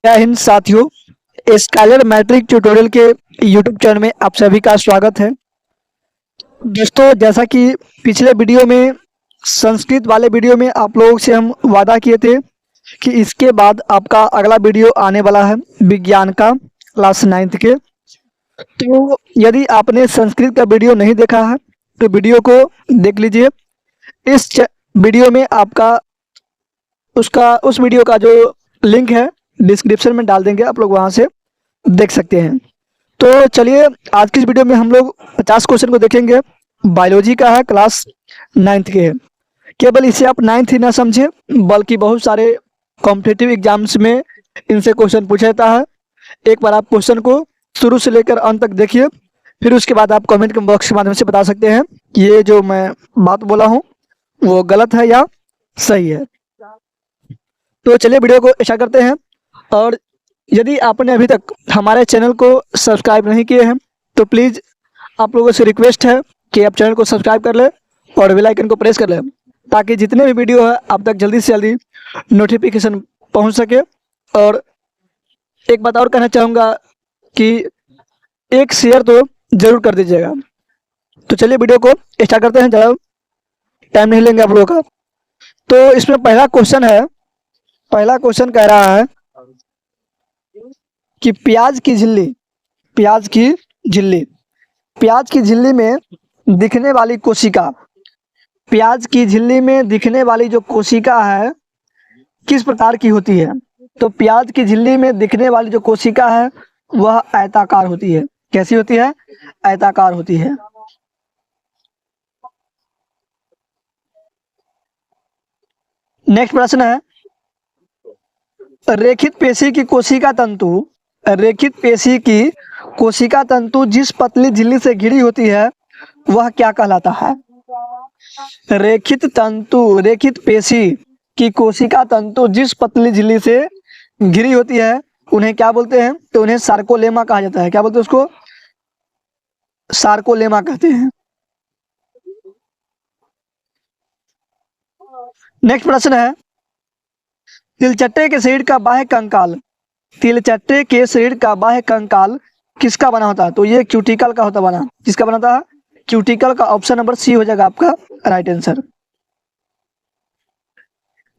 जय हिंद साथियों। Skyler matric tutorial के यूट्यूब चैनल में आप सभी का स्वागत है। दोस्तों, जैसा कि पिछले वीडियो में संस्कृत वाले वीडियो में आप लोगों से हम वादा किए थे कि इसके बाद आपका अगला वीडियो आने वाला है विज्ञान का क्लास 9th के। तो यदि आपने संस्कृत का वीडियो नहीं देखा है तो वीडियो को देख लीजिए। इस वीडियो में आपका उस वीडियो का जो लिंक है डिस्क्रिप्शन में डाल देंगे, आप लोग वहां से देख सकते हैं। तो चलिए, आज की इस वीडियो में हम लोग 50 क्वेश्चन को देखेंगे। बायोलॉजी का है, क्लास 9th के है। केवल इसे आप 9th ही ना समझे, बल्कि बहुत सारे कॉम्पिटिटिव एग्जाम्स में इनसे क्वेश्चन पूछा जाता है। एक बार आप क्वेश्चन को शुरू से लेकर अंत तक देखिए, फिर उसके बाद आप कमेंट बॉक्स के माध्यम से बता सकते हैं कि ये जो मैं बात बोला हूँ वो गलत है या सही है। तो चलिए वीडियो को स्टार्ट करते हैं। और यदि आपने अभी तक हमारे चैनल को सब्सक्राइब नहीं किए हैं तो प्लीज़ आप लोगों से रिक्वेस्ट है कि आप चैनल को सब्सक्राइब कर लें और बेल आइकन को प्रेस कर लें, ताकि जितने भी वीडियो है आप तक जल्दी से जल्दी नोटिफिकेशन पहुंच सके। और एक बात और कहना चाहूँगा कि एक शेयर तो ज़रूर कर दीजिएगा। तो चलिए वीडियो को स्टार्ट करते हैं, ज़्यादा टाइम नहीं लेंगे आप लोगों का। तो इसमें पहला क्वेश्चन कह रहा है कि प्याज की झिल्ली में दिखने वाली कोशिका, प्याज की झिल्ली में दिखने वाली जो कोशिका है किस प्रकार की होती है? तो प्याज की झिल्ली में दिखने वाली जो कोशिका है वह आयताकार होती है। कैसी होती है? आयताकार होती है। नेक्स्ट प्रश्न है, रेखित पेशी की कोशिका तंतु जिस पतली झिल्ली से घिरी होती है वह क्या कहलाता है? रेखित पेशी की कोशिका तंतु जिस पतली झिल्ली से घिरी होती है उन्हें क्या बोलते हैं? तो उन्हें सार्कोलेमा कहा जाता है। क्या बोलते हैं उसको? सार्कोलेमा कहते हैं। नेक्स्ट प्रश्न है, तिलचट्टे के शरीर का बाह्य कंकाल किसका बना होता है? तो ये क्यूटिकल का होता बना। किसका बना था? क्यूटिकल का। ऑप्शन नंबर सी हो जाएगा आपका राइट आंसर।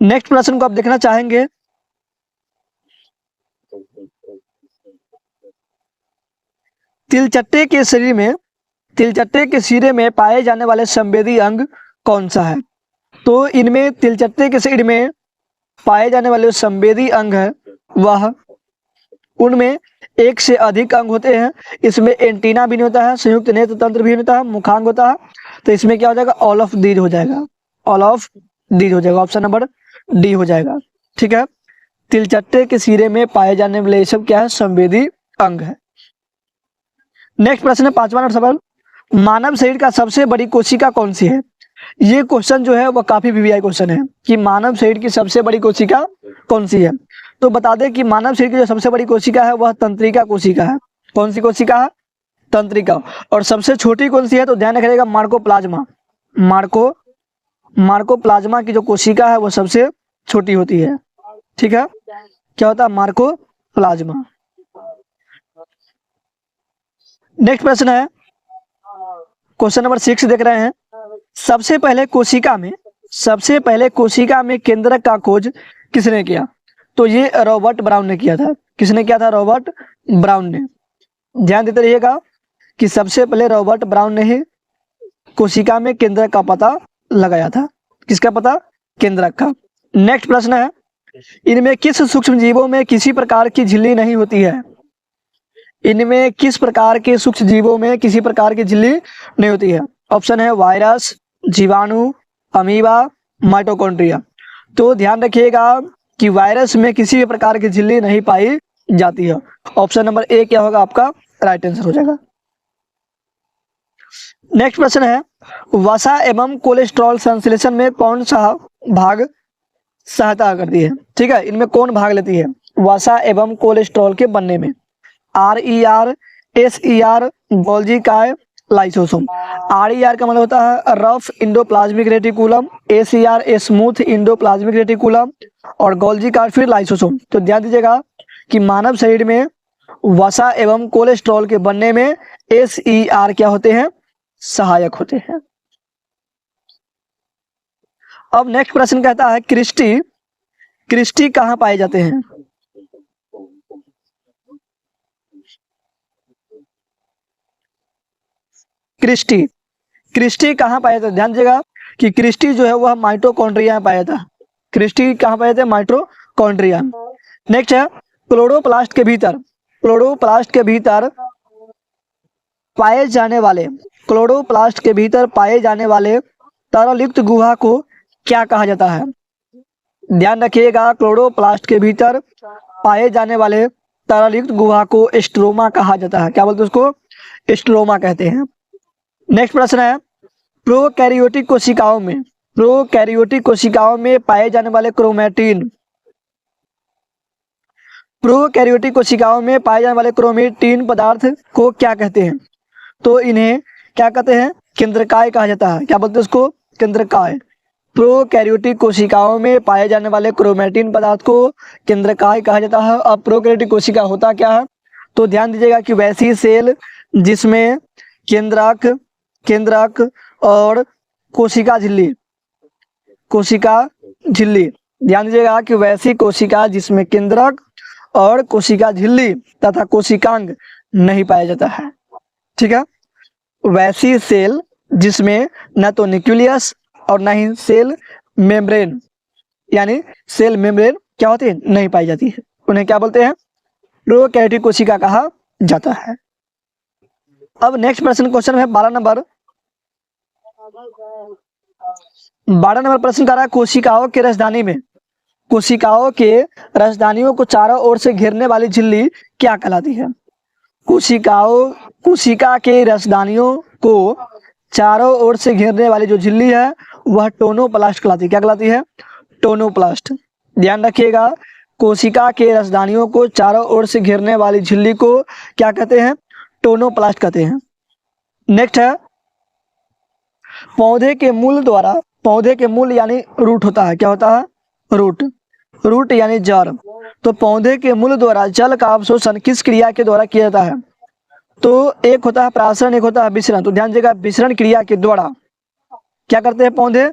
नेक्स्ट प्रश्न को आप देखना चाहेंगे, तिलचट्टे के सिरे में पाए जाने वाले संवेदी अंग कौन सा है? तो इनमें तिलचट्टे के शरीर में पाए जाने वाले संवेदी अंग है वह, उनमें एक से अधिक अंग होते हैं। इसमें एंटीना भी नहीं होता है, संयुक्त नेत्र तंत्र भी नहीं होता है, मुखांग होता है। तो इसमें क्या हो जाएगा? ऑल ऑफ दीज हो जाएगा। ऑप्शन नंबर डी हो जाएगा। ठीक है, तिलचट्टे के सिरे में पाए जाने वाले ये सब क्या है? संवेदी अंग है। नेक्स्ट प्रश्न है, 5वां सवाल, मानव शरीर का सबसे बड़ी कोशिका कौन सी है? ये क्वेश्चन जो है वह काफी वीवीआई क्वेश्चन है कि मानव शरीर की सबसे बड़ी कोशिका कौन सी है। तो बता दें कि मानव शरीर की जो सबसे बड़ी कोशिका है वह तंत्रिका कोशिका है। कौन सी कोशिका है? तंत्रिका। और सबसे छोटी कौन सी है? तो ध्यान रखिएगा, मार्कोप्लाज्मा की जो कोशिका है वो सबसे छोटी होती है। ठीक है, क्या होता है? मार्कोप्लाज्मा। नेक्स्ट प्रश्न है, क्वेश्चन नंबर 6 देख रहे हैं, सबसे पहले कोशिका में केंद्रक का खोज किसने किया? तो ये रॉबर्ट ब्राउन ने किया था। किसने किया था? रॉबर्ट ब्राउन ने। ध्यान देते रहिएगा कि सबसे पहले रॉबर्ट ब्राउन ने ही कोशिका में केंद्रक का पता लगाया था। किसका पता? केंद्रक का। नेक्स्ट प्रश्न है, इनमें किस सूक्ष्म जीवों में किसी प्रकार की झिल्ली नहीं होती है? इनमें किस प्रकार के सूक्ष्म जीवों में किसी प्रकार की झिल्ली नहीं होती है? ऑप्शन है वायरस, जीवाणु, अमीबा, माइटोकॉन्ड्रिया। तो ध्यान रखिएगा कि वायरस में किसी भी प्रकार की झिल्ली नहीं पाई जाती है। ऑप्शन नंबर ए क्या होगा आपका राइट आंसर हो जाएगा। नेक्स्ट प्रश्न है, वसा एवं कोलेस्ट्रॉल संश्लेषण में कौन सा भाग सहायता करती है? ठीक है, इनमें कौन भाग लेती है वसा एवं कोलेस्ट्रॉल के बनने में? RER, SER, गोल्जी काय, लाइसोसोम। RER का मतलब होता है rough endoplasmic reticulum, SER smooth endoplasmic reticulum, और गोल्जी काय फिर लाइसोसोम। तो ध्यान दीजिएगा कि मानव शरीर में वसा एवं कोलेस्ट्रॉल के बनने में SER क्या होते हैं, सहायक होते हैं। अब नेक्स्ट प्रश्न कहता है क्रिस्टी कहाँ पाए जाते हैं? क्रिस्टी कहाँ पाया जाता है? ध्यान दीजिएगा कि क्रिस्टी जो है वह माइटोकॉन्ड्रिया में पाया जाता है। क्रिस्टी कहाँ पाए जाते हैं? माइटोकॉन्ड्रिया। नेक्स्ट है क्लोरोप्लास्ट के भीतर पाए जाने वाले तरलयुक्त गुहा को क्या कहा जाता है? ध्यान रखिएगा, क्लोरोप्लास्ट के भीतर पाए जाने वाले तरलयुक्त गुहा को स्ट्रोमा कहा जाता है। क्या बोलते हैं उसको? स्ट्रोमा कहते हैं। नेक्स्ट प्रश्न है प्रोकैरियोटिक कोशिकाओं में पाए जाने वाले क्रोमेटिन पदार्थ को क्या कहते हैं? तो इन्हें क्या कहते हैं? केंद्रकाय कहा जाता है। क्या बोलते हैं उसको? केंद्रकाय। प्रोकैरियोटिक कोशिकाओं में पाए जाने वाले क्रोमेटिन पदार्थ को केंद्रकाय कहा जाता है। अब प्रोकैरियोटिक कोशिका होता क्या है? तो ध्यान दीजिएगा कि वैसी सेल जिसमें केंद्रक और कोशिका झिल्ली, ध्यान दीजिएगा कि वैसी कोशिका जिसमें केंद्रक और कोशिका झिल्ली तथा कोशिकांग नहीं पाया जाता है। ठीक है, वैसी सेल जिसमें न तो न्यूक्लियस और न ही सेल मेम्ब्रेन, यानी सेल मेम्ब्रेन क्या होती है? नहीं पाई जाती है, उन्हें क्या बोलते हैं? प्रोकैरियोटिक कोशिका कहा जाता है। अब नेक्स्ट क्वेश्चन है 12 नंबर प्रश्न कर रहा है कोशिकाओं के रसदानियों को चारों ओर से घेरने वाली झिल्ली क्या कहलाती है? कोशिका के रसदानियों को चारों ओर से घेरने वाली जो झिल्ली है वह टोनोप्लास्ट कहलाती है। क्या कहलाती है? टोनोप्लास्ट। ध्यान रखिएगा, कोशिका के रसदानियों को चारों ओर से घेरने वाली झिल्ली को क्या कहते हैं? टोनोप्लास्ट कहते हैं। नेक्स्ट है पौधे के मूल यानी रूट होता है। क्या होता है? रूट यानी जड़। तो पौधे के मूल द्वारा जल का अवशोषण किस क्रिया के द्वारा किया जाता है? तो एक होता है प्रासरण, एक होता है विसरण। तो ध्यान दीजिएगा, विसरण क्रिया के द्वारा क्या करते हैं पौधे?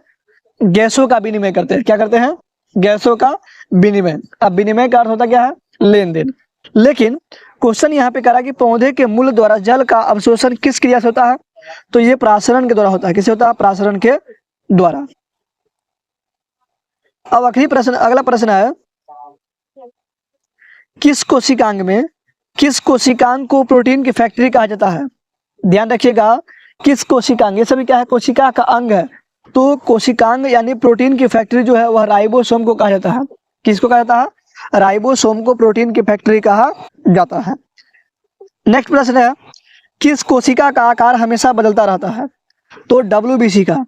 गैसों का विनिमय करते हैं। क्या करते हैं? गैसों का विनिमय। अब विनिमय का अर्थ होता क्या है? लेन देन। लेकिन क्वेश्चन यहाँ पे करा कि पौधे के मूल द्वारा जल का अवशोषण किस क्रिया से होता है? तो ये प्रासरण के द्वारा होता है। किससे होता है? प्रासरण के द्वारा। अब अगला प्रश्न है किस कोशिकांग को प्रोटीन की फैक्ट्री कहा जाता है? ध्यान रखिएगा, किस कोशिकांग, ये सभी क्या है? कोशिका का अंग है। तो कोशिकांग यानी प्रोटीन की फैक्ट्री जो है वह राइबोसोम को कहा जाता है। किसको कहा जाता है? राइबोसोम को प्रोटीन की फैक्ट्री कहा जाता है। नेक्स्ट प्रश्न है किस कोशिका का आकार हमेशा बदलता रहता है? तो WBC का।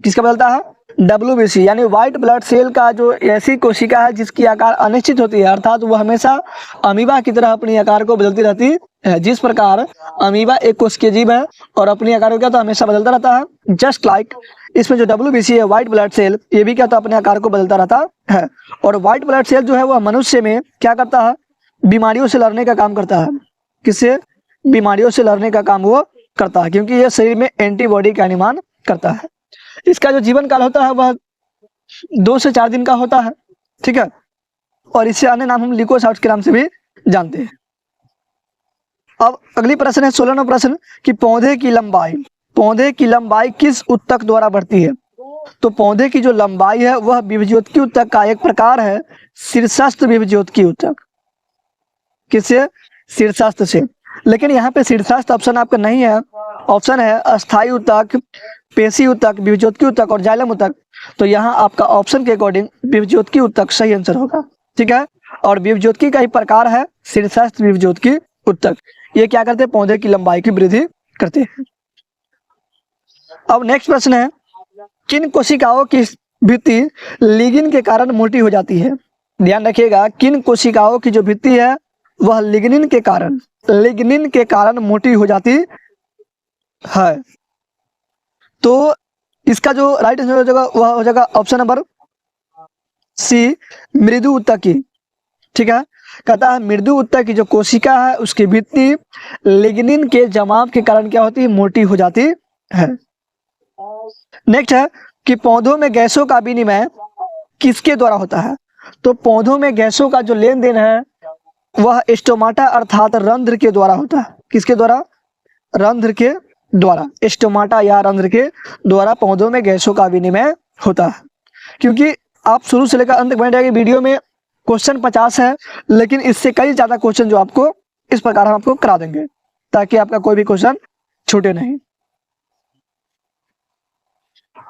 किसका बदलता है? WBC यानी व्हाइट ब्लड सेल का जो ऐसी कोशिका है जिसकी आकार अनिश्चित होती है, अर्थात वो हमेशा अमीबा की तरह अपनी आकार को बदलती रहती है। जिस प्रकार अमीबा एक कोशिकीय जीव है और अपनी आकार को क्या तो हमेशा बदलता रहता है, जस्ट लाइक इसमें जो WBC है व्हाइट ब्लड सेल, ये भी क्या तो अपने आकार को बदलता रहता है। और व्हाइट ब्लड सेल जो है वह मनुष्य में क्या करता है? बीमारियों से लड़ने का काम करता है। किससे? बीमारियों से लड़ने का काम वो करता है, क्योंकि यह शरीर में एंटीबॉडी का निर्माण करता है। इसका जो जीवन काल होता है वह 2 से 4 दिन का होता है। ठीक है, और इससे अन्य नाम हम ल्यूकोसाइट्स के नाम से भी जानते हैं। अब अगली प्रश्न है 16वां प्रश्न कि पौधे की लंबाई किस ऊतक द्वारा बढ़ती है? तो पौधे की जो लंबाई है वह विभज्योतकी ऊतक का एक प्रकार है, शीर्षस्थ विभज्योतकी ऊतक। किससे? शीर्षस्थ से। लेकिन यहाँ पे शीर्षस्थ ऑप्शन आपका नहीं है, ऑप्शन है अस्थायी ऊतक, पेशी ऊतक, विभज्योतकी ऊतक और जाइलम ऊतक। तो यहाँ आपका ऑप्शन के अकॉर्डिंग विभज्योतकी ऊतक सही आंसर होगा। ठीक है, और विभज्योतकी का ही प्रकार है शीर्षस्थ विभज्योतकी ऊतक। ये क्या करते हैं? पौधे की लंबाई की वृद्धि करते हैं। अब नेक्स्ट प्रश्न है किन कोशिकाओं की भित्ति लिग्निन के कारण मोटी हो जाती है? ध्यान रखिएगा, किन कोशिकाओं की जो भित्ति है वह लिग्निन के कारण मोटी हो जाती है। तो इसका जो राइट आंसर हो जाएगा वह हो जाएगा ऑप्शन नंबर सी, मृदु ऊतक की। ठीक है, कहता है मृदु उत्तक की जो कोशिका है उसकी भित्ति लिग्निन के जमाव के कारण क्या होती है, मोटी हो जाती है। नेक्स्ट है कि पौधों में गैसों का विनिमय किसके द्वारा होता है। तो पौधों में गैसों का जो लेन देन है वह स्टोमाटा अर्थात रंध्र के द्वारा होता है। किसके द्वारा, रंध्र के द्वारा, स्टोमाटा या रंध्र के द्वारा पौधों में गैसों का विनिमय होता है। क्योंकि आप शुरू से लेकर अंत तक बने रहेंगे, वीडियो में क्वेश्चन 50 है, लेकिन इससे कई ज्यादा क्वेश्चन जो आपको इस प्रकार हम आपको करा देंगे ताकि आपका कोई भी क्वेश्चन छूटे नहीं।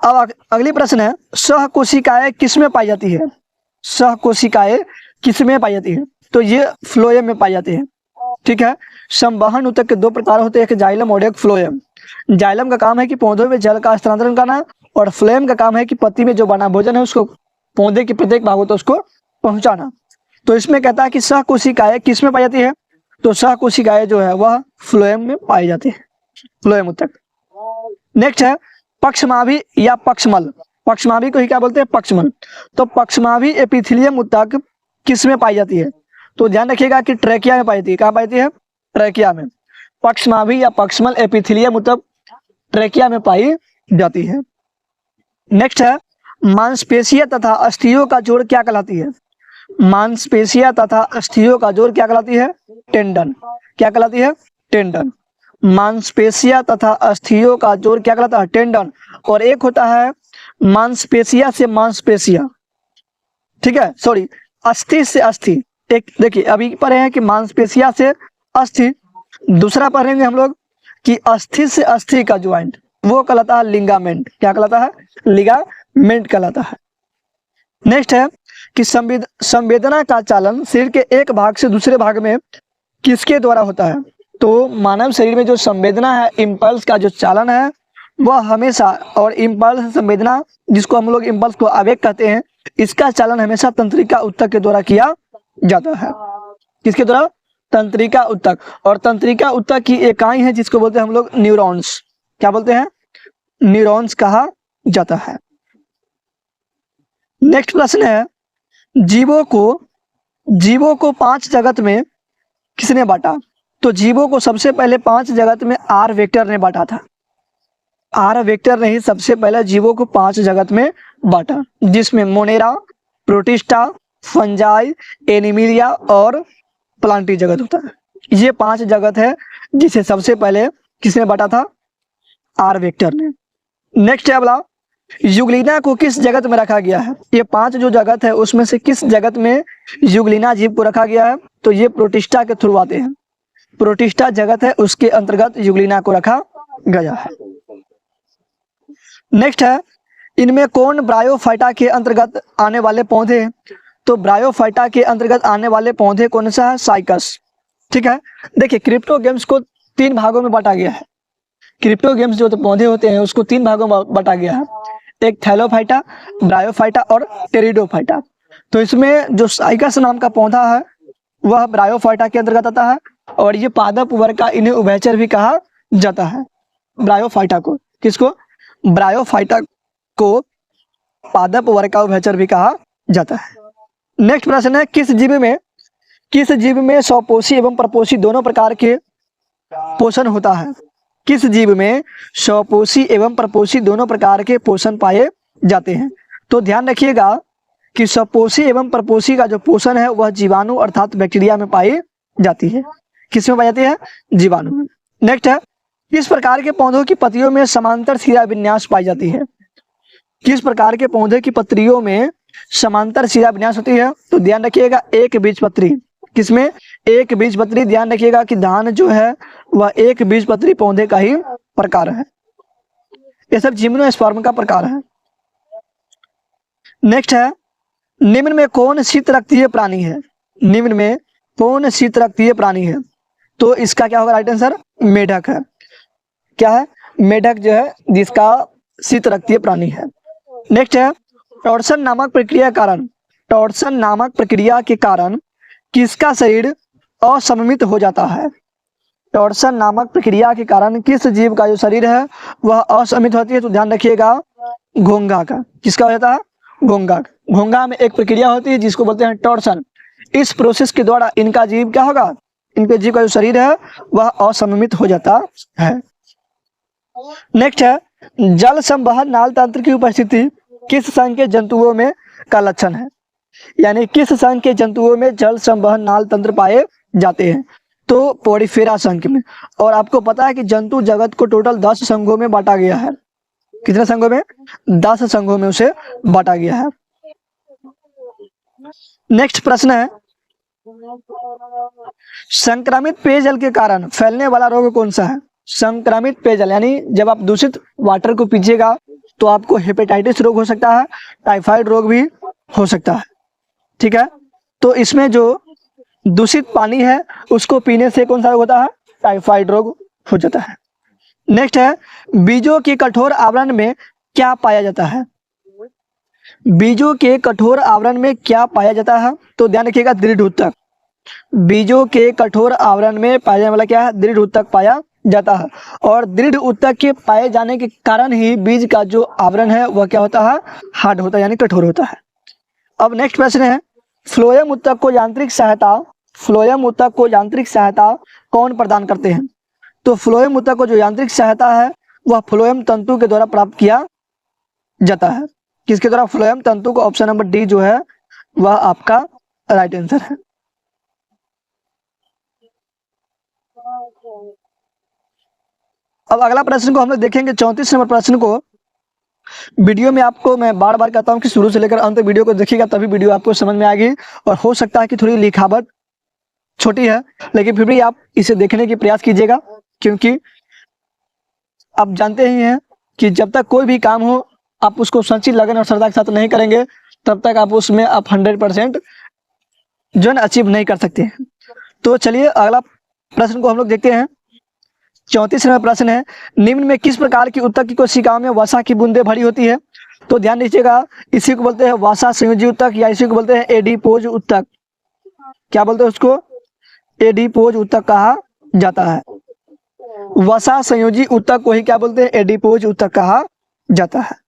अब अगली प्रश्न है, सहकोशिकाएं किसमें पाई जाती है। सहकोशिकाएं किसमें पाई जाती है। तो ये फ्लोएम में पाई जाती है। ठीक है, संवहन ऊतक के दो प्रकार होते हैं, एक जाइलम और एक फ्लोएम। जाइलम का काम है कि पौधों में जल का स्थानांतरण करना और फ्लोएम का काम है कि पत्ती में जो बना भोजन है उसको पौधे के प्रत्येक भागों तक उसको पहुंचाना। तो इसमें कहता है कि सहकोशिकाएं किसमें पाई जाती है। तो सहकोशिकाएं जो है वह फ्लोएम में पाई जाती है, फ्लोएम ऊतक। नेक्स्ट है पक्षमाभी या पक्षमल। पक्षमाभी को ही क्या बोलते हैं, पक्षमल। तो पक्षमाभी एपिथेलियम ऊतक किसमें पाई जाती है। तो ध्यान रखिएगा कि ट्रेकिया में पाई जाती है। कहाँ पाई जाती है, ट्रेकिया में। पक्षमाभी या पक्षमल एपिथेलियम ऊतक ट्रेकिया में पाई जाती है। नेक्स्ट है मांसपेशियां तथा अस्थियों का जोड़ क्या कहलाती है। मांसपेशियां तथा अस्थियों का जोड़ क्या कहलाती है, टेंडन। क्या कहलाती है, टेंडन। मांसपेशियां तथा अस्थियों का जोड़ क्या कहलाता है, टेंडन। और एक होता है मांसपेशिया से मांसपेशिया, ठीक है, सॉरी, अस्थि से अस्थि। एक देखिए अभी पढ़े हैं कि मांसपेशिया से अस्थि, दूसरा पढ़ेंगे हम लोग कि अस्थि से अस्थि का ज्वाइंट वो कहलाता है लिगामेंट। क्या कहलाता है, लिगामेंट कहलाता है। नेक्स्ट है कि संवेदना का चालन शरीर के एक भाग से दूसरे भाग में किसके द्वारा होता है। तो मानव शरीर में जो संवेदना है, इम्पल्स का जो चालन है वह हमेशा, और इम्पल्स संवेदना जिसको हम लोग इम्पल्स को आवेग कहते हैं, इसका चालन हमेशा तंत्रिका ऊतक के द्वारा किया जाता है। किसके द्वारा, तंत्रिका ऊतक। और तंत्रिका ऊतक की इकाई है जिसको बोलते हैं हम लोग न्यूरॉन्स। क्या बोलते हैं, न्यूरॉन्स कहा जाता है। नेक्स्ट प्रश्न है जीवों को 5 जगत में किसने बांटा। तो जीवों को सबसे पहले 5 जगत में आर वेक्टर ने बांटा था। आर वेक्टर ने ही सबसे पहले जीवों को 5 जगत में बांटा, जिसमें मोनेरा, प्रोटिस्टा, फंजाई, एनिमिलिया और प्लांटी जगत होता है। ये 5 जगत है जिसे सबसे पहले किसने बांटा था, आर वेक्टर ने। नेक्स्ट है अगला, युगलिना को किस जगत में रखा गया है। ये 5 जो जगत है उसमें से किस जगत में युगलिना जीव को रखा गया है। तो ये प्रोटिस्टा के थ्रू आते हैं। प्रोटिस्टा जगत है उसके अंतर्गत युगलिना को रखा गया है। नेक्स्ट है इनमें कौन ब्रायोफाइटा के अंतर्गत आने वाले पौधे हैं। तो ब्रायोफाइटा के अंतर्गत आने वाले पौधे कौन सा है, साइकस। ठीक है, देखिए क्रिप्टोगेम्स को 3 भागों में बांटा गया है। क्रिप्टोगेम्स जो पौधे होते हैं उसको 3 भागों में बांटा गया है, एक थैलोफाइटा, ब्रायोफाइटा और टेरिडोफाइटा। तो इसमें जो साइकस नाम का पौधा है वह ब्रायोफाइटा के अंतर्गत आता है, और ये पादप वर्ग का, इन्हें उभयचर भी कहा जाता है। ब्रायोफाइटा को, किसको, ब्रायोफाइटा को पादप वर्ग का उभयचर भी कहा जाता है। नेक्स्ट प्रश्न है किस जीव में स्वपोषी एवं परपोषी दोनों प्रकार के पोषण होता है। किस जीव में स्वपोषी एवं परपोषी दोनों प्रकार के पोषण पाए जाते हैं। तो ध्यान रखिएगा कि स्वपोषी एवं परपोषी का जो पोषण है वह जीवाणु अर्थात बैक्टीरिया में पाई जाती है। किसमें पाई जाती है, जीवाणु में। नेक्स्ट है किस प्रकार के पौधों की पत्तियों में समांतर शिरा विन्यास पाई जाती है। किस प्रकार के पौधे की पत्तियों में समांतर शिरा विन्यास होती है। तो ध्यान रखिएगा एक बीजपत्री। किसमें, एक बीजपत्री। ध्यान रखिएगा कि धान जो है वह एक बीजपत्री पौधे का ही प्रकार है। ये सब जिम्नोस्पर्म का प्रकार है। नेक्स्ट है निम्न में कौन शीतरक्तीय प्राणी है। निम्न में कौन शीतरक्तीय प्राणी है। तो इसका क्या होगा, राइट आंसर मेढक है। क्या है, मेढक जो है जिसका शीतरक्तीय प्राणी है। नेक्स्ट है टॉर्सन नामक प्रक्रिया के कारण किसका शरीर असममित हो जाता है। टॉर्सन नामक प्रक्रिया के कारण किस जीव का जो शरीर है वह असममित होती है। तो ध्यान रखिएगा घोंघा का। किसका हो जाता है, घोंघा। घोंघा में एक प्रक्रिया होती है जिसको बोलते हैं टॉर्सन। इस प्रोसेस के द्वारा इनका जीव क्या होगा, इनके जीव का जो शरीर है वह असममित हो जाता है। नेक्स्ट है, जल संवहन नाल तंत्र की उपस्थिति किस संघ के जंतुओं में का लक्षण है, यानी किस संघ के जंतुओं में जल संवहन नाल तंत्र पाए जाते हैं, तो पोडिफेरा संघ में। और आपको पता है कि जंतु जगत को टोटल 10 संघों में बांटा गया है। कितने संघों में? 10 संघों में उसे बांटा गया है। नेक्स्ट प्रश्न है, संक्रमित पेयजल के कारण फैलने वाला रोग कौन सा है? संक्रमित पेयजल यानी जब आप दूषित वाटर को पीजिएगा तो आपको हेपेटाइटिस रोग हो सकता है, टाइफाइड रोग भी हो सकता है। ठीक है, तो इसमें जो दूषित पानी है उसको पीने से कौन सा रोग होता है? टाइफाइड रोग हो जाता है। नेक्स्ट है, बीजों के कठोर आवरण में क्या पाया जाता है? बीजों के कठोर आवरण में क्या पाया जाता है? तो ध्यान रखिएगा, दृढ़ ऊतक। बीजों के कठोर आवरण में पाया जाने वाला क्या है? दृढ़ ऊतक पाया जाता है। और दृढ़ ऊतक के पाए जाने के कारण ही बीज का जो आवरण है वह क्या होता है? हार्ड होता है, यानी कठोर होता है। अब नेक्स्ट प्रश्न है, फ्लोएम ऊतक को यांत्रिक सहायता, फ्लोएम ऊतक को यांत्रिक सहायता कौन प्रदान करते हैं? तो फ्लोएम ऊतक को जो यांत्रिक सहायता है वह फ्लोएम तंतु के द्वारा प्राप्त किया जाता है। किसके द्वारा? फ्लोएम तंतु को। ऑप्शन नंबर डी जो है वह आपका राइट आंसर है। अब अगला प्रश्न को हम लोग देखेंगे, 34 नंबर प्रश्न को। वीडियो में आपको मैं बार बार कहता हूं कि शुरू से लेकर अंत तक वीडियो को देखिएगा, तभी वीडियो आपको समझ में आएगी। और हो सकता है कि थोड़ी लिखावट छोटी है, लेकिन फिर भी आप इसे देखने की प्रयास कीजिएगा, क्योंकि आप जानते ही हैं कि जब तक कोई भी काम हो आप उसको सच्ची लगन और श्रद्धा के साथ नहीं करेंगे तब तक आप उसमें 100% जो है अचीव नहीं कर सकते। तो चलिए अगला प्रश्न को हम लोग देखते हैं। 34 नंबर प्रश्न है, निम्न में किस प्रकार की ऊतक की कोशिकाओं में वसा की बूंदें भरी होती है? तो ध्यान दीजिएगा, इसी को बोलते हैं वसा संयोजी ऊतक, या इसी को बोलते हैं एडिपोज ऊतक। क्या बोलते हैं उसको? एडिपोज ऊतक कहा जाता है। वसा संयोजी ऊतक को ही क्या बोलते हैं? एडिपोज ऊतक कहा जाता है।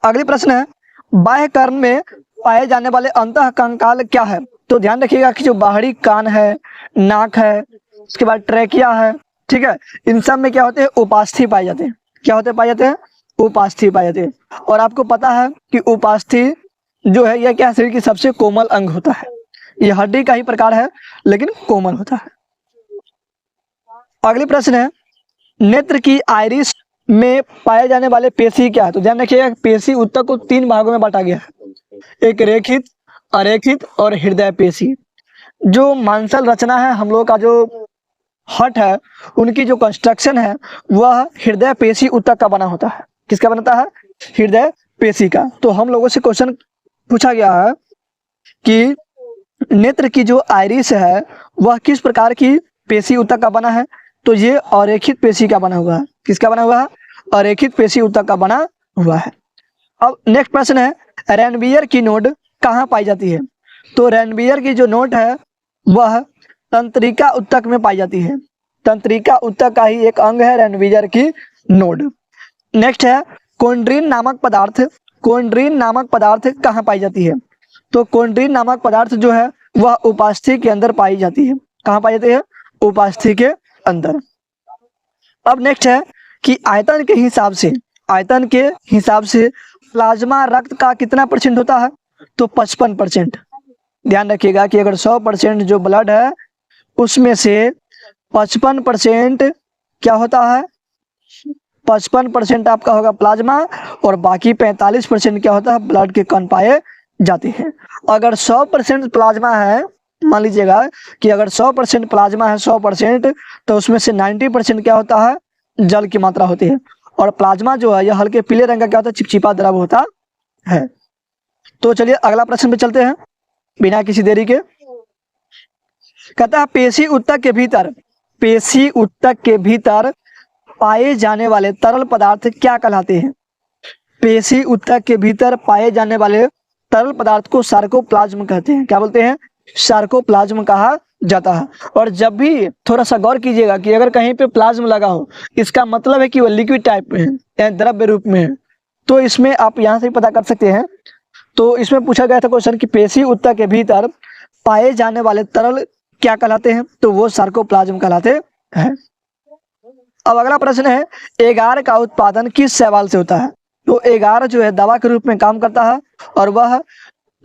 अगली प्रश्न है, बाह्य कर्ण में पाए जाने वाले अंतः कंकाल क्या है? तो ध्यान रखिएगा कि जो बाहरी कान है, नाक है, उसके बाद ट्रैकिया है, ठीक है, इन सब में क्या होते हैं? उपास्थि पाए जाते हैं। क्या होते पाए जाते हैं? उपास्थि पाए जाते हैं। और आपको पता है कि उपास्थि जो है यह क्या, शरीर की सबसे कोमल अंग होता है। यह हड्डी का ही प्रकार है लेकिन कोमल होता है। अगली प्रश्न है, नेत्र की आइरिस में पाए जाने वाले पेशी क्या है? तो ध्यान रखिएगा, पेशी ऊतक को 3 भागों में बांटा गया है, एक रेखित, अरेखित और हृदय पेशी। जो मांसल रचना है हम लोग का, जो हट है, उनकी जो कंस्ट्रक्शन है वह हृदय पेशी ऊतक का बना होता है। किसका बनता है? हृदय पेशी का। तो हम लोगों से क्वेश्चन पूछा गया है कि नेत्र की जो आइरिस है वह किस प्रकार की पेशी ऊतक का बना है? तो ये अरेखित पेशी का बना हुआ है। किसका बना हुआ है? अरेखित पेशी ऊतक का बना हुआ है। अब नेक्स्ट प्रश्न है, रैनवियर की नोड कहाँ पाई जाती है? तो रैनवियर की जो नोड है वह तंत्रिका ऊतक में पाई जाती है। तंत्रिका ऊतक का ही एक अंग है रैनवियर की नोड। नेक्स्ट है, कोंड्रीन नामक पदार्थ, कोंड्रीन नामक पदार्थ कहाँ पाई जाती है? तो कोंड्रीन नामक पदार्थ जो है वह उपास्थि के अंदर पाई जाती है। कहाँ पाई जाती है? उपास्थि के अंदर। अब नेक्स्ट है कि आयतन के हिसाब से, आयतन के हिसाब से प्लाज्मा रक्त का कितना % होता है? तो 55%। ध्यान रखिएगा कि अगर 100% जो ब्लड है उसमें से 55% क्या होता है? 55% आपका होगा प्लाज्मा, और बाकी 45% क्या होता है? ब्लड के कण पाए जाते हैं। अगर 100% प्लाज्मा है, मान लीजिएगा कि अगर 100% प्लाज्मा है 100%, तो उसमें से 90% क्या होता है? जल की मात्रा होती है। और प्लाज्मा जो है यह हल्के पीले रंग का क्या होता है? चिपचिपा द्रव होता है। तो चलिए अगला प्रश्न पे चलते हैं बिना किसी देरी के। कहता है, पेशी ऊतक के भीतर, पेशी ऊतक के भीतर पाए जाने वाले तरल पदार्थ क्या कहलाते हैं? पेशी ऊतक के भीतर पाए जाने वाले तरल पदार्थ को सार्कोप्लाज्म कहते हैं। क्या बोलते हैं? सार्कोप्लाज्म कहा जाता है। और जब भी थोड़ा सा गौर कीजिएगा कि अगर कहीं पे प्लाज्म लगा हो, इसका मतलब है कि वह लिक्विड टाइप में है या द्रव्य रूप में है। तो इसमें आप यहाँ से पता कर सकते हैं। तो इसमें पूछा गया था क्वेश्चन कि पेशी ऊतक के भीतर पाए जाने वाले तरल क्या कहलाते हैं, तो वो सार्कोप्लाज्म कहलाते हैं। अब अगला प्रश्न है, एगार का उत्पादन किस शैवाल से होता है, तो एगार जो है दवा के रूप में काम करता है और वह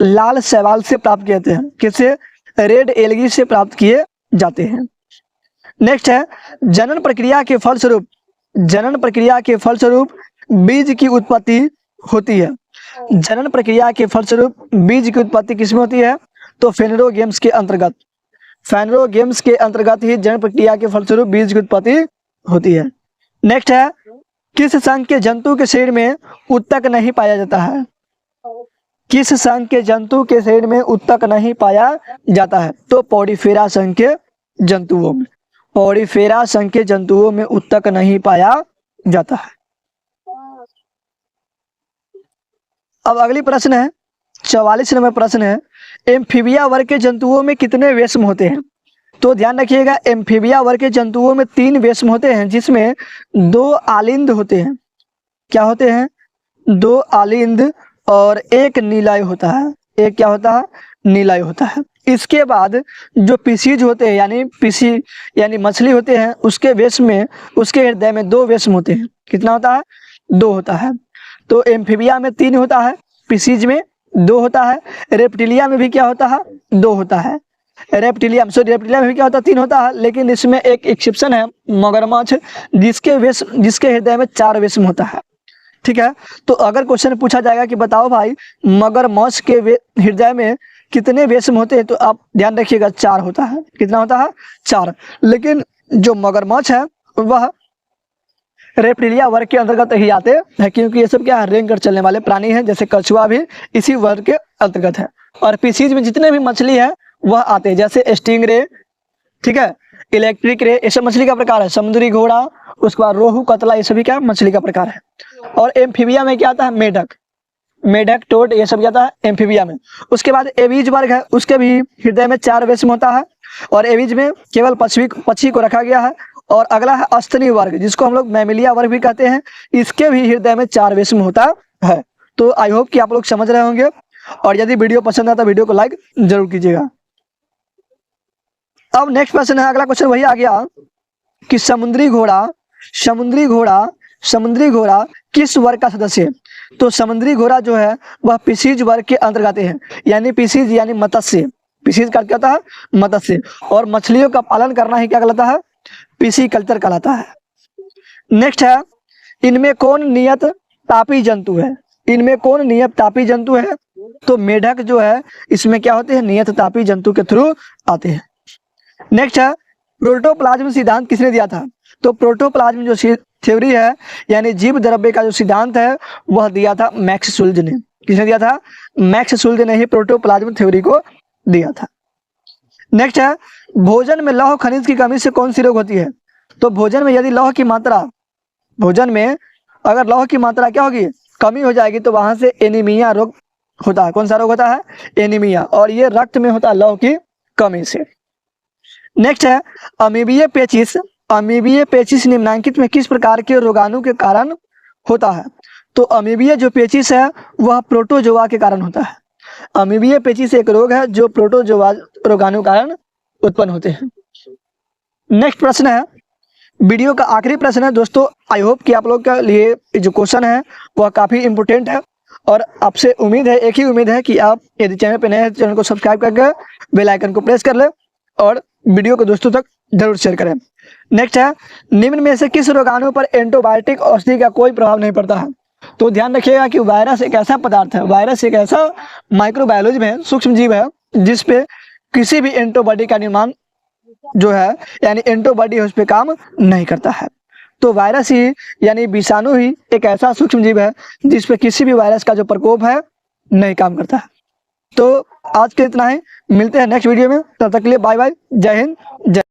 लाल शैवाल से प्राप्त किए जाते हैं, किससे, रेड एल्गी से प्राप्त किए जाते हैं। नेक्स्ट है, जनन प्रक्रिया के फलस्वरूप बीज की उत्पत्ति होती है। जनन प्रक्रिया के फलस्वरूप बीज की उत्पत्ति किसमें होती है, तो फेनरोगेम्स के अंतर्गत ही जनन प्रक्रिया के फलस्वरूप बीज की उत्पत्ति होती है। नेक्स्ट है, किस संघ के जंतु के शरीर में ऊतक नहीं पाया जाता है, किस संघ के जंतु के शरीर में ऊतक नहीं पाया जाता है, तो पॉडीफेरा संघ के जंतुओं में ऊतक नहीं पाया जाता है। अब अगली प्रश्न है, 44 नंबर प्रश्न है, एम्फीबिया वर्ग के जंतुओं में कितने वेश्म होते हैं, तो ध्यान रखिएगा, एम्फीबिया वर्ग के जंतुओं में 3 वेश्म होते हैं, जिसमें 2 आलिंद होते हैं। क्या होते हैं, 2 आलिंद और 1 नीलाय होता है, एक क्या होता है, नीलाय होता है। इसके बाद जो पीसीज होते हैं यानी मछली होते हैं, उसके वेश्म में, उसके हृदय में 2 वेश्म होते हैं। कितना होता है, 2 होता है। तो एम्फीबिया में 3 होता है, पीसीज में 2 होता है, रेप्टिलिया में भी क्या होता है, 2 होता है। रेप्टिलिया में भी क्या होता है, 3 होता है, लेकिन इसमें एक एक्सेप्शन है, मगरमच्छ, जिसके हृदय में 4 वेश्म होता है। ठीक है, तो अगर क्वेश्चन पूछा जाएगा कि बताओ भाई मगरमच्छ के हृदय में कितने वेश्म होते हैं, तो आप ध्यान रखिएगा 4 होता है। कितना होता है, 4। लेकिन जो मगरमच्छ है वह रेप्टिलिया वर्ग के अंतर्गत ही आते हैं, क्योंकि ये सब क्या है, रेंग कर चलने वाले प्राणी हैं, जैसे कछुआ भी इसी वर्ग के अंतर्गत है। और पीसीज में जितने भी मछली है वह आते हैं, जैसे स्टिंग रे, ठीक है, इलेक्ट्रिक रे, ये सब मछली का प्रकार है। समुद्री घोड़ा, उसके बाद रोहू, कतला, ये सभी क्या मछली का प्रकार है। और एम्फीबिया में क्या आता है, मेढक, टोड, ये सब क्या आता है एम्फीबिया में। उसके बाद एवीज वर्ग है, उसके भी हृदय में 4 वेश्म होता है, और एवीज में केवल पक्षी को रखा गया है। और अगला है अस्तनी वर्ग, जिसको हम लोग मैमिलिया वर्ग भी कहते हैं, इसके भी हृदय में 4 वेश्म होता है। तो आई होप कि आप लोग समझ रहे होंगे, और यदि वीडियो पसंद आता है वीडियो को लाइक जरूर कीजिएगा। अब नेक्स्ट क्वेश्चन है, अगला क्वेश्चन वही आ गया कि समुद्री घोड़ा किस वर्ग का सदस्य है, तो समुद्री घोड़ा जो है वह पीसीज वर्ग के अंतर्गत है, यानी पीसीज यानी मत्स्य, पीसीज का क्या होता है, मत्स्य। और मछलियों का पालन करना ही क्या कहलाता है, पीसी कल्चर कहलाता है। नेक्स्ट है, इनमें कौन नियत तापी जंतु है, तो मेढक जो है इसमें क्या होते हैं, नियत तापी जंतु के थ्रू आते हैं। नेक्स्ट है, प्रोटोप्लाज्म सिद्धांत किसने दिया था, तो प्रोटोप्लाज्म जो थ्योरी है यानी जीव द्रव्य का जो सिद्धांत है वह दिया था मैक्स शुल्ज ने। किसने दिया था, मैक्स शुल्ज ने ही प्रोटोप्लाज्म थ्योरी को दिया था। नेक्स्ट है, भोजन में लौह खनिज की कमी से कौन सी रोग होती है, तो भोजन में यदि लौह की मात्रा क्या होगी, कमी हो जाएगी, तो वहां से एनीमिया रोग होता है। कौन सा रोग होता है, एनीमिया, और ये रक्त में होता है लौह की कमी से। नेक्स्ट है, अमीबीय पेचिस निम्नलिखित में किस प्रकार के रोगाणु के कारण होता है, तो अमीबीय जो पेचिस है वह प्रोटोजोआ के कारण होता है। अमीबीय पेचिस एक रोग है जो प्रोटोजोआ रोगाणु कारण उत्पन्न होते हैं। नेक्स्ट प्रश्न है, वीडियो का आखिरी प्रश्न है दोस्तों। आई होप कि आप लोग के लिए जो क्वेश्चन है वह काफी इंपोर्टेंट है, और आपसे एक ही उम्मीद है कि आप यदि चैनल पे नए हैं चैनल को सब्सक्राइब करके बेल आइकन को प्रेस कर ले और वीडियो को दोस्तों तक जरूर शेयर करें। नेक्स्ट है, निम्न में से किस रोगाणु पर एंटीबायोटिक औषधि का कोई प्रभाव नहीं पड़ता है, तो ध्यान रखिएगा कि वायरस एक ऐसा पदार्थ है, वायरस एक ऐसा माइक्रोबायोलॉजी में सूक्ष्म जीव है जिसपे किसी भी एंटीबॉडी का निर्माण जो है यानी एंटीबॉडी उस पर काम नहीं करता है। तो वायरस ही यानी विषाणु ही एक ऐसा सूक्ष्म जीव है जिसपे किसी भी वायरस का जो प्रकोप है नहीं काम करता है। तो आज के इतना ही, मिलते हैं नेक्स्ट वीडियो में, तब तक के लिए बाय बाय, जय हिंद, जय।